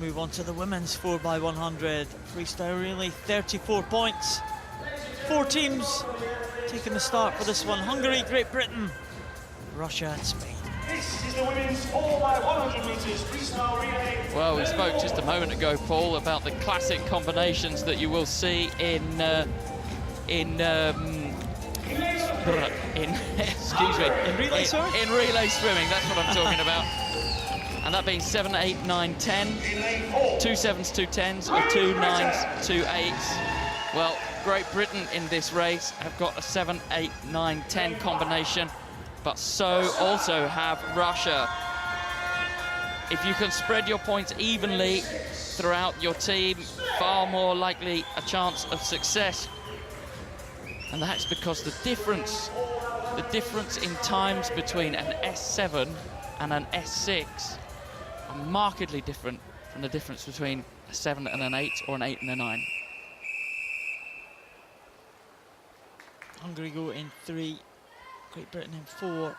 move on to the women's 4x100 freestyle relay. 34 points. 4 teams taking the start for this one. Hungary, Great Britain, Russia and Spain. This is the women's 4x100 meters freestyle relay. Well, we spoke just a moment ago, Paul, about the classic combinations that you will see in excuse me, in relay swimming. In relay swimming, that's what I'm talking about. And that being 7, 8, 9, 10, 2 7s, 2 10s, or 2 9s, 2 8s. Well, Great Britain in this race have got a 7, 8, 9, 10 combination, but so also have Russia. If you can spread your points evenly throughout your team, far more likely a chance of success. And that's because the difference in times between an S7 and an S6 are markedly different from the difference between a 7 and an 8 or an 8 and a 9. Hungary go in 3, Great Britain in 4.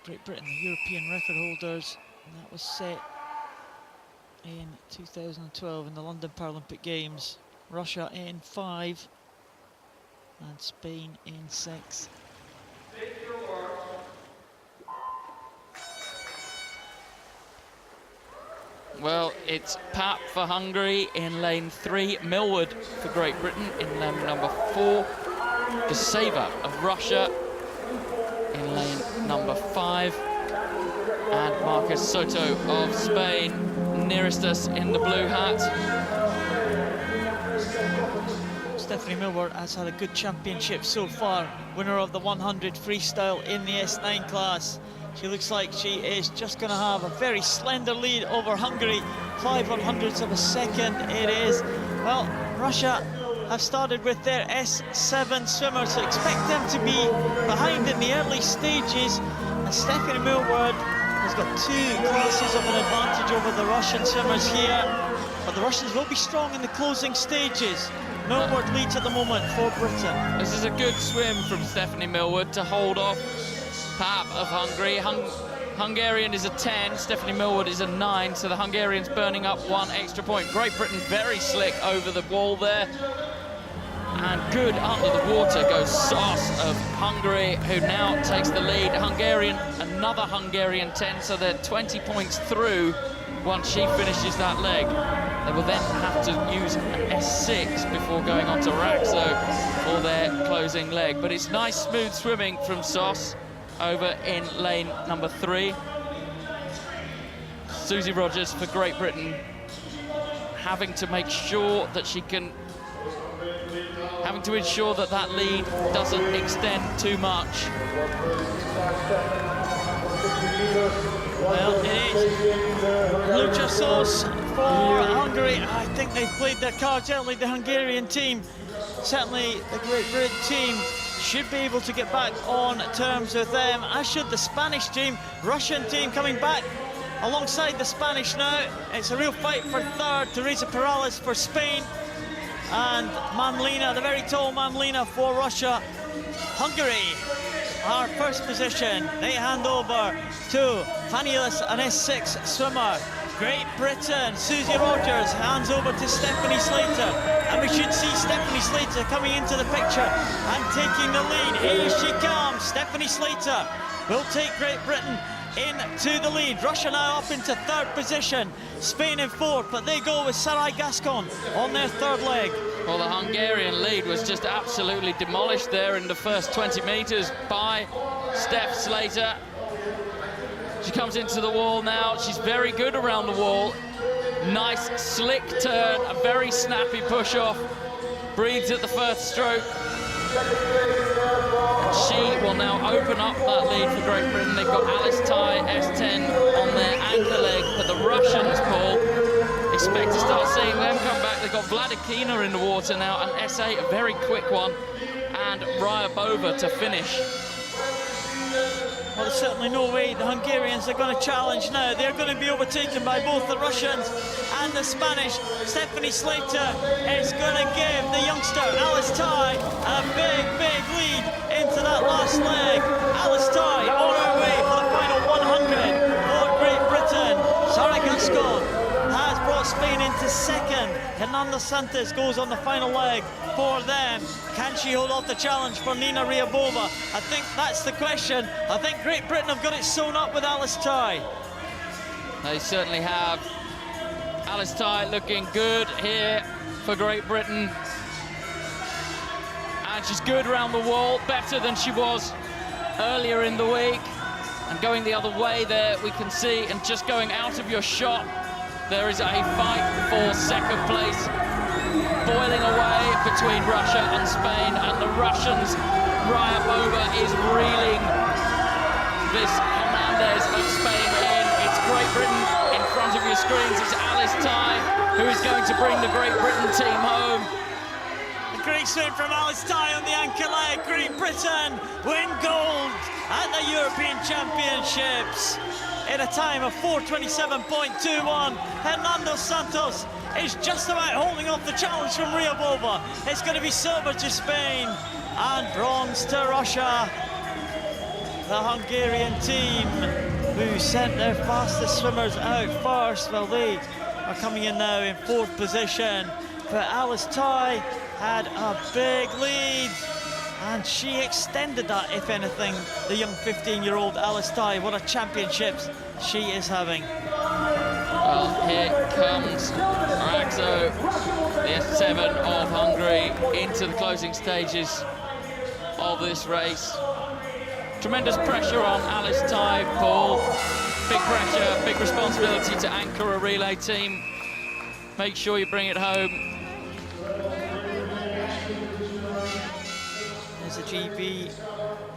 Great Britain, the European record holders, and that was set in 2012 in the London Paralympic Games. Russia in 5 and Spain in 6. Well, it's Pap for Hungary in lane 3, Millward for Great Britain in lane number 4, the Saver of Russia in lane number 5, and Marcus Soto of Spain nearest us in the blue hat. Stephanie Millward has had a good championship so far, winner of the 100 freestyle in the S9 class. She looks like she is just going to have a very slender lead over Hungary. 5/100ths of a second it is. Well, Russia have started with their S7 swimmers, so expect them to be behind in the early stages. And Stephanie Millward has got 2 classes of an advantage over the Russian swimmers here. But the Russians will be strong in the closing stages. Millward leads at the moment for Britain. This is a good swim from Stephanie Millward to hold off Pap of Hungary. Hungarian is a 10, Stephanie Millward is a 9, so the Hungarians burning up 1 extra point. Great Britain very slick over the wall there. And good under the water goes Sos of Hungary, who now takes the lead. Hungarian, another Hungarian 10, so they're 20 points through once she finishes that leg. They will then have to use an S6 before going on to Raxo for their closing leg. But it's nice, smooth swimming from Sos over in lane number 3. Susie Rogers for Great Britain having to make sure that she can, having to ensure that that lead doesn't extend too much. Well, it is Lucha Sos for Hungary. I think they've played their cards early, the Hungarian team. Certainly the Great Britain team should be able to get back on terms with them, as should the Spanish team. Russian team coming back alongside the Spanish now. It's a real fight for third. Teresa Perales for Spain, and Mamlina, the very tall Mamlina for Russia. Hungary, our first position, they hand over to Fanilis, an S6 swimmer. Great Britain, Susie Rogers hands over to Stephanie Slater, and we should see Stephanie Slater coming into the picture and taking the lead. Here she comes, Stephanie Slater will take Great Britain into the lead. Russia now up into 3rd position, Spain in 4th, but they go with Sarai Gascon on their 3rd leg. Well, the Hungarian lead was just absolutely demolished there in the first 20 meters by Steph Slater. She comes into the wall now. She's very good around the wall. Nice slick turn, a very snappy push off. Breathes at the first stroke. She will now open up that lead for Great Britain. They've got Alice Tai, S10 on their anchor leg, but the Russians, Paul, expect to start seeing them come back. They've got Vladikina in the water now, an S8, a very quick one, and Raya Bova to finish. Well, there's certainly no way the Hungarians are going to challenge now. They're going to be overtaken by both the Russians and the Spanish. Stephanie Slater is going to give the youngster Alice Tai a big, big lead into that last leg. Alice Tai on her way for the final 100 for Great Britain. Sarah Gascon got Spain into second. Hernando Santos goes on the final leg for them. Can she hold off the challenge for Nina Ryabova? I think that's the question. I think Great Britain have got it sewn up with Alice Ty. They certainly have. Alice Ty looking good here for Great Britain. And she's good around the wall, better than she was earlier in the week. And going the other way there, we can see, and just going out of your shot, there is a fight for second place boiling away between Russia and Spain, and the Russians, Ryabova is reeling this Hernandez of Spain in. It's Great Britain in front of your screens. It's Alice Ty who is going to bring the Great Britain team home. A great swing from Alice Ty on the anchor leg. Great Britain win gold at the European Championships in a time of 4:27.21. Hernando Santos is just about holding off the challenge from Ryabova. It's going to be silver to Spain and bronze to Russia. The Hungarian team, who sent their fastest swimmers out first, well, they are coming in now in fourth position. But Alice Ty had a big lead, and she extended that, if anything, the young 15-year-old Alice Ty. What a championships she is having. Well, here comes Raxo, the S7 of Hungary, into the closing stages of this race. Tremendous pressure on Alice Ty, Paul. Big pressure, big responsibility to anchor a relay team. Make sure you bring it home. There's the GB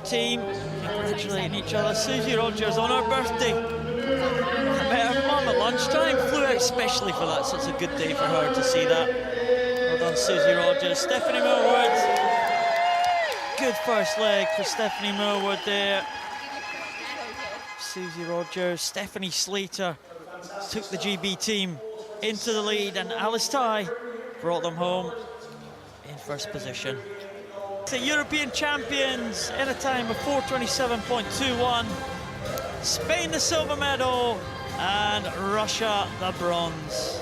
team congratulating each other. Susie Rogers on her birthday. I met her mum at lunchtime, flew out especially for that, so it's a good day for her to see that. Well done, Susie Rogers. Stephanie Millward. Good first leg for Stephanie Millward there. Susie Rogers, Stephanie Slater took the GB team into the lead, and Alice Ty brought them home in first position. The European champions in a time of 4:27.21. Spain the silver medal and Russia the bronze.